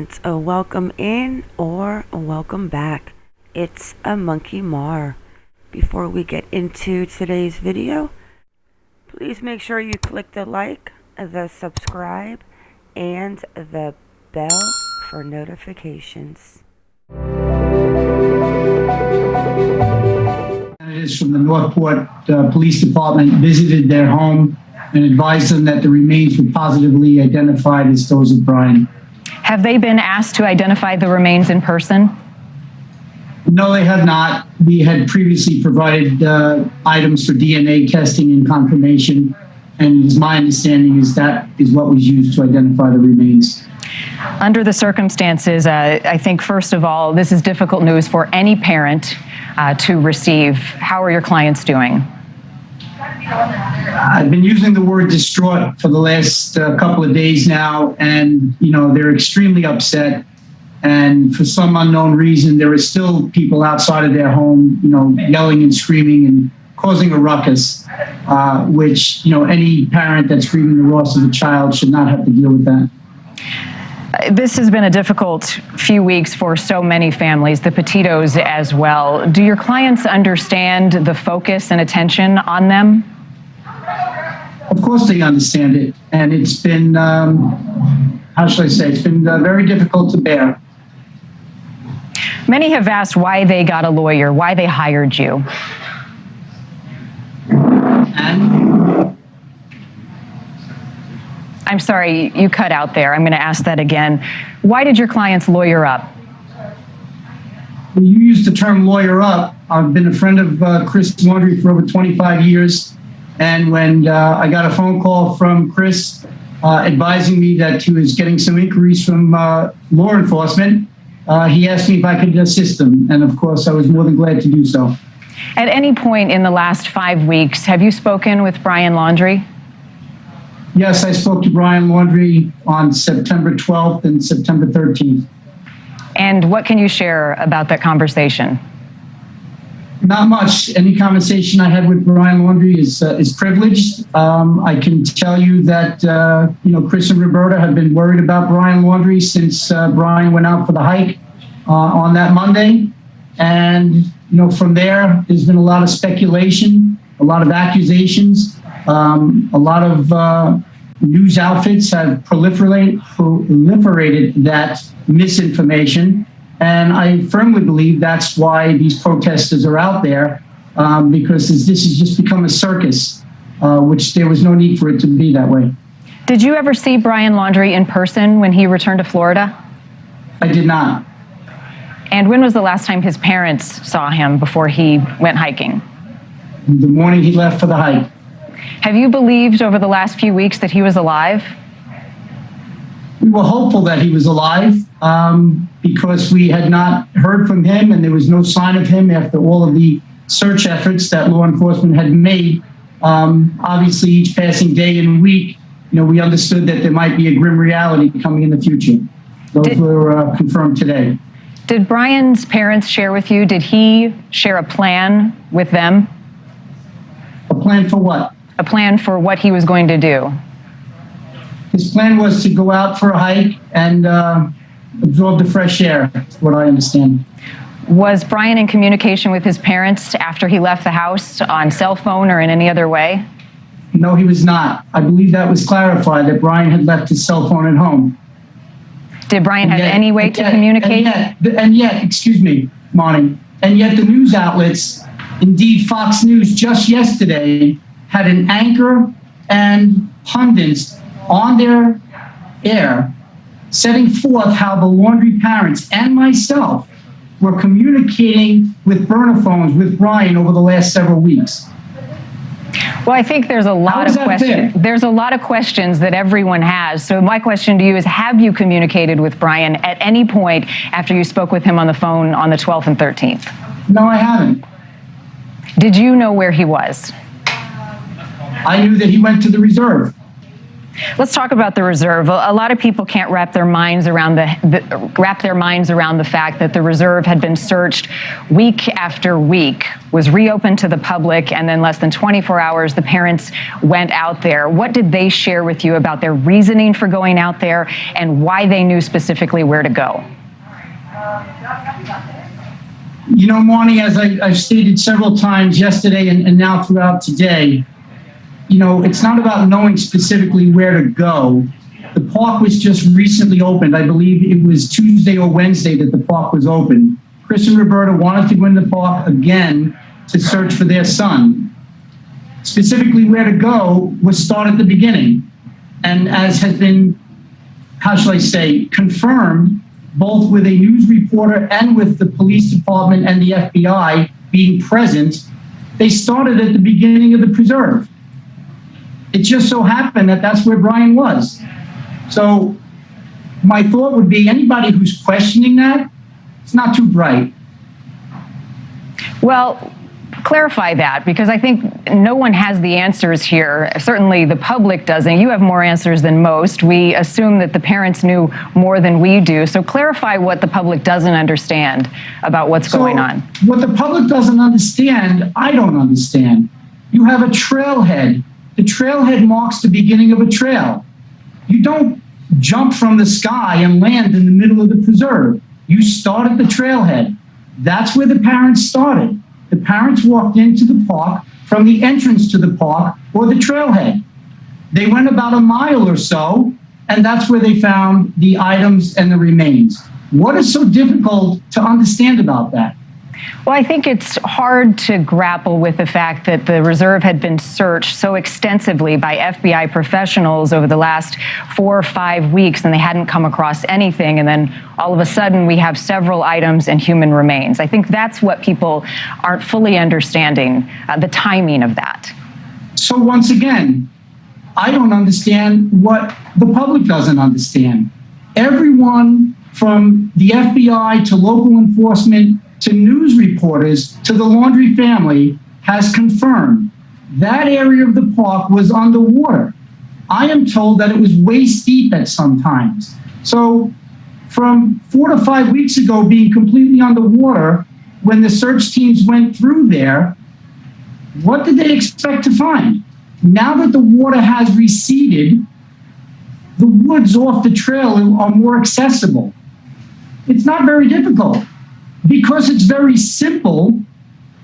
and welcome in or welcome back. It's a MonkieMar. Before we get into today's video, please make sure you click the like, the subscribe, and the bell for notifications. Candidates from the Northport Police Department visited their home and advised them that the remains were positively identified as those of Brian. Have they been asked to identify the remains in person? No, they have not. We had previously provided items for DNA testing and confirmation, and my understanding is that is what was used to identify the remains. Under the circumstances, I think, first of all, this is difficult news for any parent to receive. How are your clients doing? I've been using the word distraught for the last couple of days now, and they're extremely upset. And for some unknown reason, there are still people outside of their home, yelling and screaming and causing a ruckus, which any parent that's grieving the loss of a child should not have to deal with that. This has been a difficult few weeks for so many families, the Petitos as well. Do your clients understand the focus and attention on them? Of course they understand it. And it's been, how should I say, it's been very difficult to bear. Many have asked why they got a lawyer, why they hired you. And? I'm sorry, you cut out there. I'm going to ask that again. Why did your clients lawyer up? When you use the term lawyer up, I've been a friend of Chris Laundrie for over 25 years. And when I got a phone call from Chris advising me that he was getting some inquiries from law enforcement, he asked me if I could assist him. And of course, I was more than glad to do so. At any point in the last 5 weeks, have you spoken with Brian Laundrie? Yes, I spoke to Brian Laundrie on September 12th and September 13th. And what can you share about that conversation? Not much. Any conversation I had with Brian Laundrie is privileged. I can tell you that Chris and Roberta have been worried about Brian Laundrie since Brian went out for the hike on that Monday. And from there's been a lot of speculation, a lot of accusations, a lot of news outfits have proliferated that misinformation. And I firmly believe that's why these protesters are out there, because this has just become a circus, which there was no need for it to be that way. Did you ever see Brian Laundrie in person when he returned to Florida? I did not. And when was the last time his parents saw him before he went hiking? The morning he left for the hike. Have you believed over the last few weeks that he was alive? We were hopeful that he was alive because we had not heard from him and there was no sign of him after all of the search efforts that law enforcement had made. Obviously, each passing day and week, we understood that there might be a grim reality coming in the future. Those were confirmed today. Did Brian's parents share with you, did he share a plan with them? A plan for what? A plan for what he was going to do. His plan was to go out for a hike and absorb the fresh air, is what I understand. Was Brian in communication with his parents after he left the house on cell phone or in any other way? No, he was not. I believe that was clarified, that Brian had left his cell phone at home. Did Brian have any way to communicate? And yet, excuse me, Monty, and yet the news outlets, indeed Fox News just yesterday, had an anchor and pundits on their air setting forth how the Laundrie parents and myself were communicating with burner phones with Brian over the last several weeks. Well, I think there's a lot of questions. There's a lot of questions that everyone has. So my question to you is, have you communicated with Brian at any point after you spoke with him on the phone on the 12th and 13th? No, I haven't. Did you know where he was? I knew that he went to the reserve. Let's talk about the reserve. A lot of people can't wrap their minds around the fact that the reserve had been searched week after week, was reopened to the public, and then less than 24 hours, the parents went out there. What did they share with you about their reasoning for going out there and why they knew specifically where to go? You know, Marnie, as I've stated several times yesterday and now throughout today, you know, it's not about knowing specifically where to go. The park was just recently opened. I believe it was Tuesday or Wednesday that the park was open. Chris and Roberta wanted to go in the park again to search for their son. Specifically where to go was start at the beginning. And as has been, how shall I say, confirmed, both with a news reporter and with the police department and the FBI being present, they started at the beginning of the preserve. It just so happened that that's where Brian was. So my thought would be anybody who's questioning that, it's not too bright. Well, clarify that, because I think no one has the answers here. Certainly the public doesn't. You have more answers than most. We assume that the parents knew more than we do. So clarify what the public doesn't understand about what's going on. What the public doesn't understand, I don't understand. You have a trailhead. The trailhead marks the beginning of a trail. You don't jump from the sky and land in the middle of the preserve. You start at the trailhead. That's where the parents started. The parents walked into the park from the entrance to the park or the trailhead. They went about a mile or so, and that's where they found the items and the remains. What is so difficult to understand about that? Well, I think it's hard to grapple with the fact that the reserve had been searched so extensively by FBI professionals over the last 4 or 5 weeks, and they hadn't come across anything. And then all of a sudden, we have several items and human remains. I think that's what people aren't fully understanding, the timing of that. So once again, I don't understand what the public doesn't understand. Everyone from the FBI to local enforcement to news reporters, to the Laundrie family, has confirmed that area of the park was underwater. I am told that it was waist deep at some times. So from 4 to 5 weeks ago being completely underwater, when the search teams went through there, what did they expect to find? Now that the water has receded, the woods off the trail are more accessible. It's not very difficult. Because it's very simple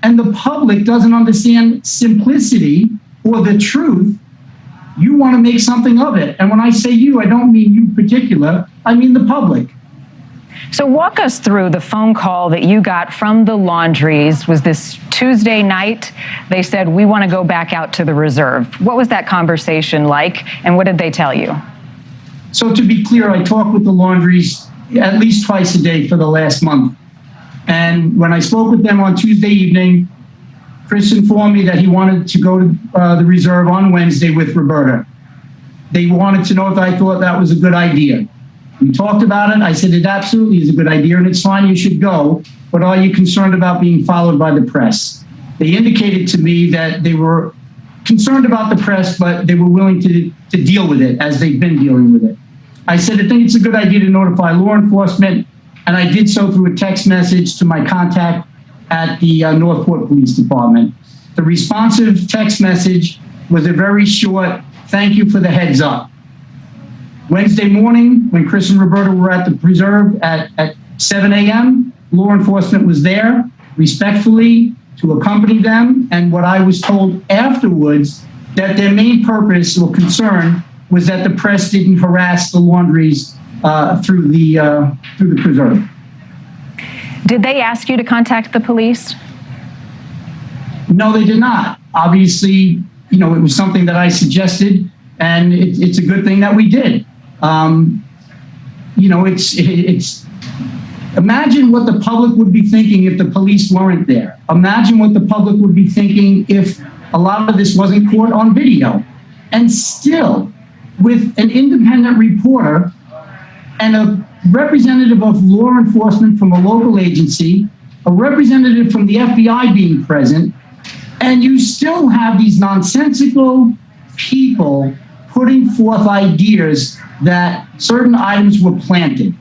and the public doesn't understand simplicity or the truth, you want to make something of it. And when I say you, I don't mean you particular, I mean the public. So walk us through the phone call that you got from the Laundries. Was this Tuesday night? They said, we want to go back out to the reserve. What was that conversation like, and what did they tell you? So to be clear, I talk with the Laundries at least twice a day for the last month. And when I spoke with them on Tuesday evening, Chris informed me that he wanted to go to the reserve on Wednesday with Roberta. They wanted to know if I thought that was a good idea. We talked about it. I said, it absolutely is a good idea, and it's fine, you should go. But are you concerned about being followed by the press? They indicated to me that they were concerned about the press, but they were willing to deal with it as they've been dealing with it. I said, I think it's a good idea to notify law enforcement. And I did so through a text message to my contact at the Northport Police Department. The responsive text message was a very short, thank you for the heads up. Wednesday morning, when Chris and Roberta were at the preserve at 7 a.m., law enforcement was there, respectfully, to accompany them. And what I was told afterwards, that their main purpose or concern was that the press didn't harass the Laundries through the preserve. Did they ask you to contact the police? No, they did not. Obviously, you know, it was something that I suggested, and it's a good thing that we did. You know, it's imagine what the public would be thinking if the police weren't there. Imagine what the public would be thinking if a lot of this wasn't caught on video. And still, with an independent reporter and a representative of law enforcement from a local agency, a representative from the FBI being present, and you still have these nonsensical people putting forth ideas that certain items were planted.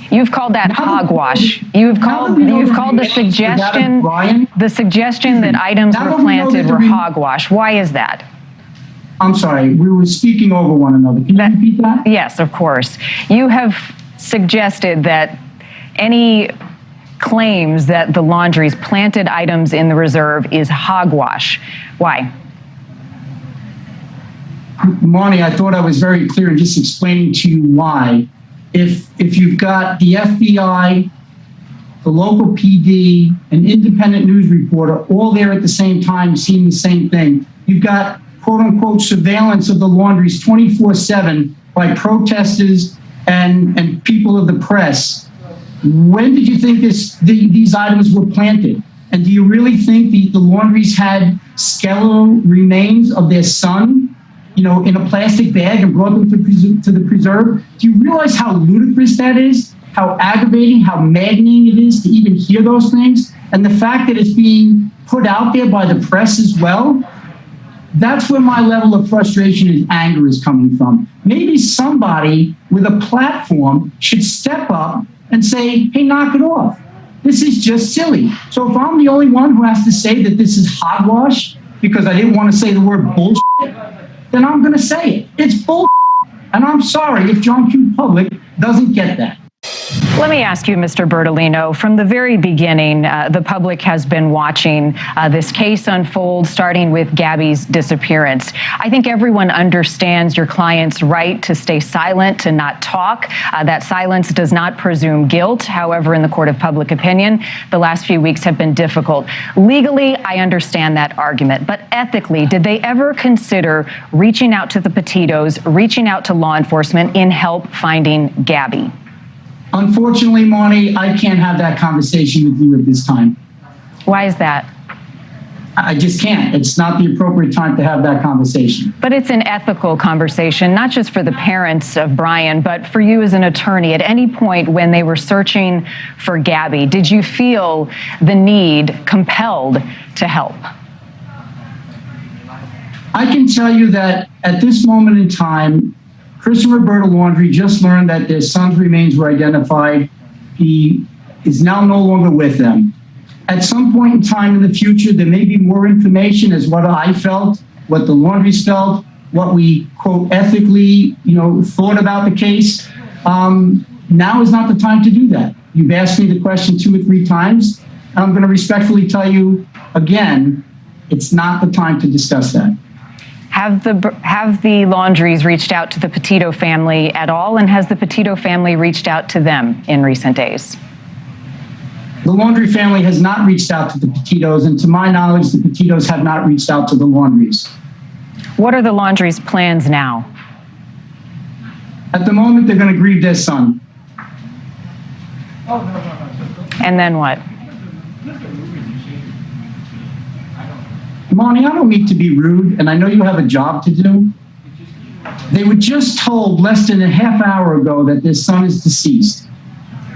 You've called that hogwash. You've called the suggestion that items were planted were hogwash. Why is that? I'm sorry, we were speaking over one another. Can you repeat that? Yes, of course. You have suggested that any claims that the Laundries planted items in the reserve is hogwash. Why? Monty, I thought I was very clear in just explaining to you why. If you've got the FBI, the local PD, an independent news reporter, all there at the same time seeing the same thing, you've got quote unquote surveillance of the Laundries 24/7 by protesters and people of the press. When did you think these items were planted? And do you really think the Laundries had skeletal remains of their son, in a plastic bag and brought them to the preserve? Do you realize how ludicrous that is? How aggravating, how maddening it is to even hear those things? And the fact that it's being put out there by the press as well? That's where my level of frustration and anger is coming from. Maybe somebody with a platform should step up and say, hey, knock it off. This is just silly. So if I'm the only one who has to say that this is hogwash because I didn't want to say the word bullshit, then I'm going to say it. It's bullshit. And I'm sorry if John Q. Public doesn't get that. Let me ask you, Mr. Bertolino, from the very beginning, the public has been watching this case unfold, starting with Gabby's disappearance. I think everyone understands your client's right to stay silent, to not talk. That silence does not presume guilt. However, in the court of public opinion, the last few weeks have been difficult. Legally, I understand that argument, but ethically, did they ever consider reaching out to the Petitos, reaching out to law enforcement in help finding Gabby? Unfortunately, Monty, I can't have that conversation with you at this time. Why is that? I just can't. It's not the appropriate time to have that conversation. But it's an ethical conversation, not just for the parents of Brian, but for you as an attorney. At any point when they were searching for Gabby, did you feel the need, compelled to help? I can tell you that at this moment in time, Christian Roberto Laundrie just learned that their son's remains were identified. He is now no longer with them. At some point in time in the future, there may be more information as what I felt, what the Laundries felt, what we, quote, ethically, thought about the case. Now is not the time to do that. You've asked me the question 2 or 3 times, and I'm going to respectfully tell you again, it's not the time to discuss that. Have the Laundries reached out to the Petito family at all, and has the Petito family reached out to them in recent days? The Laundrie family has not reached out to the Petitos, and to my knowledge, the Petitos have not reached out to the Laundries. What are the Laundries' plans now? At the moment, they're going to grieve their son. And then what? Monty, I don't mean to be rude, and I know you have a job to do. They were just told less than a half hour ago that their son is deceased.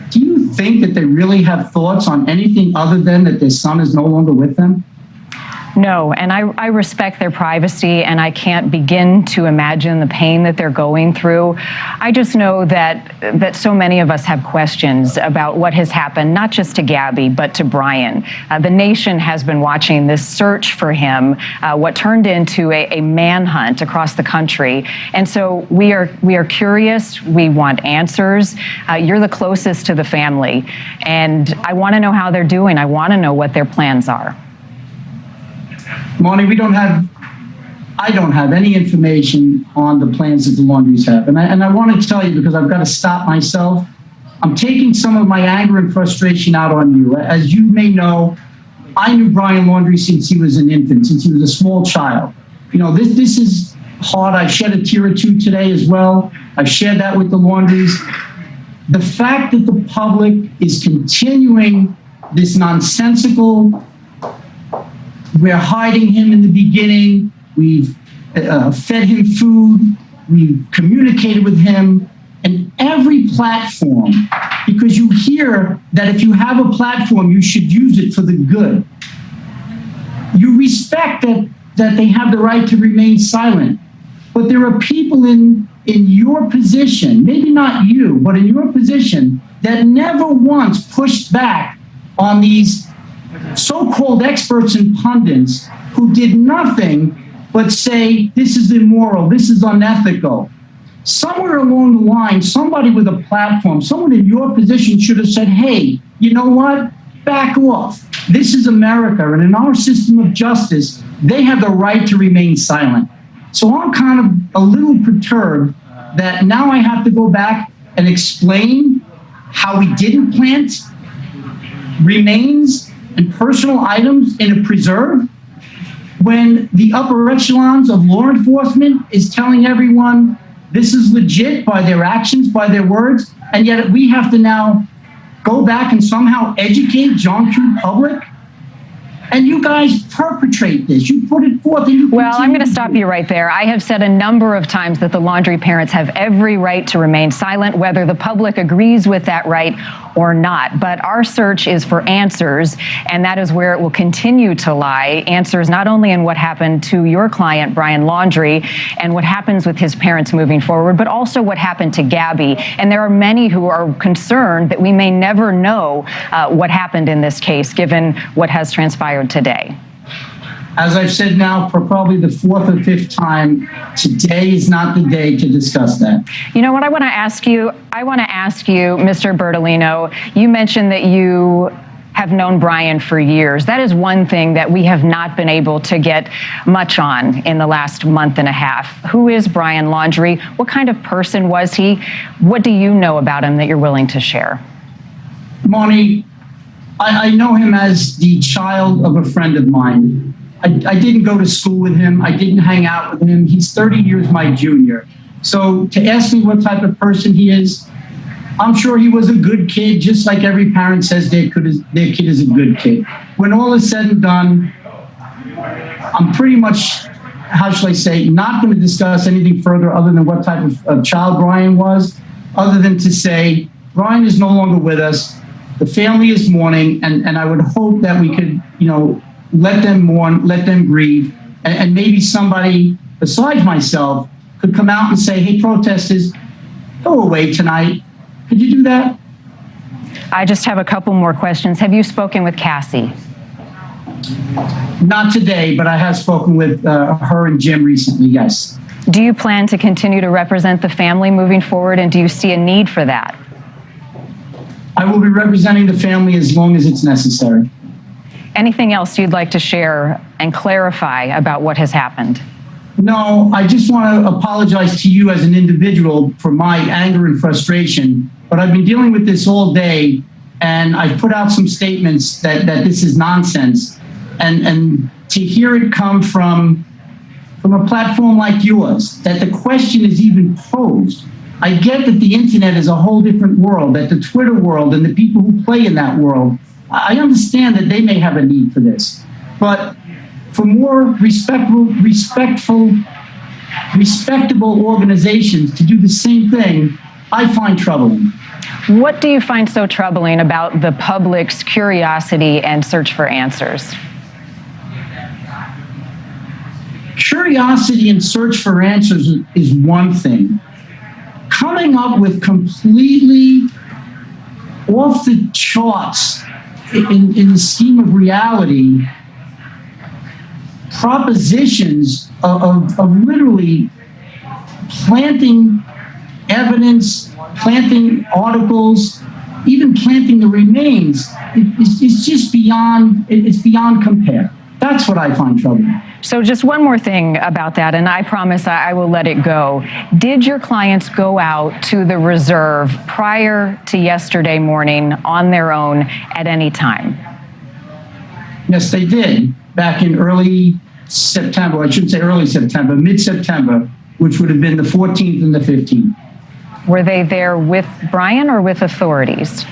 Do you think that they really have thoughts on anything other than that their son is no longer with them? No, and I respect their privacy, and I can't begin to imagine the pain that they're going through. I just know that so many of us have questions about what has happened, not just to Gabby, but to Brian. The nation has been watching this search for him, what turned into a manhunt across the country. And so we are curious. We want answers. You're the closest to the family, and I want to know how they're doing. I want to know what their plans are. Monty, I don't have any information on the plans that the Laundries have. And I want to tell you, because I've got to stop myself, I'm taking some of my anger and frustration out on you. As you may know, I knew Brian Laundrie since he was an infant, since he was a small child. This is hard. I've shed a tear or two today as well. I've shared that with the Laundries. The fact that the public is continuing this nonsensical, we're hiding him in the beginning, we've fed him food, we've communicated with him, and every platform, because you hear that if you have a platform, you should use it for the good. You respect that they have the right to remain silent. But there are people in your position, maybe not you, but in your position, that never once pushed back on these so-called experts and pundits who did nothing but say, this is immoral, this is unethical. Somewhere along the line, somebody with a platform, someone in your position should have said, hey, you know what? Back off. This is America, and in our system of justice, they have the right to remain silent. So I'm kind of a little perturbed that now I have to go back and explain how we didn't plant remains and personal items in a preserve when the upper echelons of law enforcement is telling everyone this is legit by their actions, by their words, and yet we have to now go back and somehow educate John Q. public? And you guys perpetrate this. You put it forth. And you well, I'm going to stop you right there. I have said a number of times that the Laundrie parents have every right to remain silent, whether the public agrees with that right or not. But our search is for answers, and that is where it will continue to lie. Answers not only in what happened to your client, Brian Laundrie, and what happens with his parents moving forward, but also what happened to Gabby. And there are many who are concerned that we may never know what happened in this case, given what has transpired today. As I've said now for probably the fourth or fifth time, today is not the day to discuss that. You know what I want to ask you? I want to ask you, Mr. Bertolino, you mentioned that you have known Brian for years. That is one thing that we have not been able to get much on in the last month and a half. Who is Brian Laundrie? What kind of person was he? What do you know about him that you're willing to share? Monty, I know him as the child of a friend of mine. I didn't go to school with him. I didn't hang out with him. He's 30 years my junior. So to ask me what type of person he is, I'm sure he was a good kid, just like every parent says their kid is a good kid. When all is said and done, I'm pretty much, how shall I say, not going to discuss anything further other than what type of child Brian was, other than to say, Brian is no longer with us. The family is mourning, and I would hope that we could, let them mourn, let them grieve, and maybe somebody besides myself could come out and say, hey, protesters, go away tonight. Could you do that? I just have a couple more questions. Have you spoken with Cassie? Not today, but I have spoken with her and Jim recently, yes. Do you plan to continue to represent the family moving forward, and do you see a need for that? I will be representing the family as long as it's necessary. Anything else you'd like to share and clarify about what has happened? No, I just want to apologize to you as an individual for my anger and frustration, but I've been dealing with this all day, and I've put out some statements that this is nonsense, and to hear it come from a platform like yours, that the question is even posed. I get that the internet is a whole different world, that the Twitter world and the people who play in that world, I understand that they may have a need for this, but for more respectable organizations to do the same thing, I find troubling. What do you find so troubling about the public's curiosity and search for answers? Curiosity and search for answers is one thing. Coming up with completely off the charts in the scheme of reality propositions of literally planting evidence, planting articles, even planting the remains, it's just beyond compare. That's what I find troubling. So just one more thing about that, and I promise I will let it go. Did your clients go out to the reserve prior to yesterday morning on their own at any time? Yes, they did. Back in early September, I shouldn't say early September, mid-September, which would have been the 14th and the 15th. Were they there with Brian or with authorities?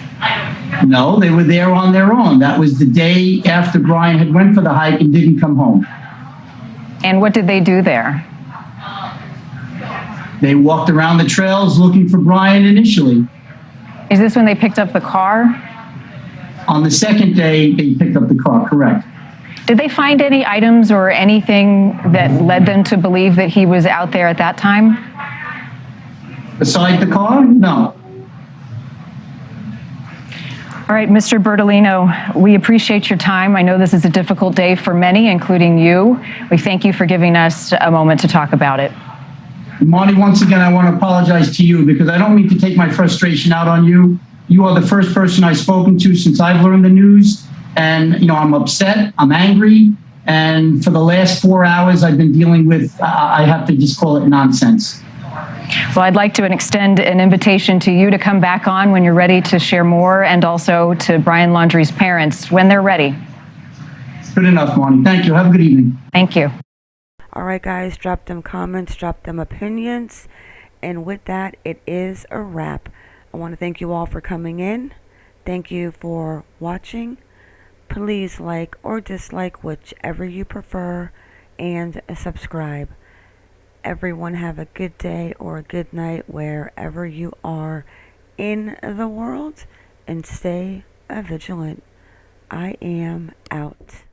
No, they were there on their own. That was the day after Brian had went for the hike and didn't come home. And what did they do there? They walked around the trails looking for Brian initially. Is this when they picked up the car? On the second day, they picked up the car, correct. Did they find any items or anything that led them to believe that he was out there at that time? Beside the car? No. All right, Mr. Bertolino, we appreciate your time. I know this is a difficult day for many, including you. We thank you for giving us a moment to talk about it. Monty, once again, I want to apologize to you because I don't mean to take my frustration out on you. You are the first person I've spoken to since I've learned the news. And, I'm upset, I'm angry. And for the last 4 hours, I've been dealing with, I have to just call it nonsense. Well, I'd like to extend an invitation to you to come back on when you're ready to share more, and also to Brian Laundrie's parents when they're ready. Good enough, Monty. Thank you. Have a good evening. Thank you. All right, guys, drop them comments, drop them opinions. And with that, it is a wrap. I want to thank you all for coming in. Thank you for watching. Please like or dislike, whichever you prefer, and subscribe. Everyone have a good day or a good night wherever you are in the world, and stay vigilant. I am out.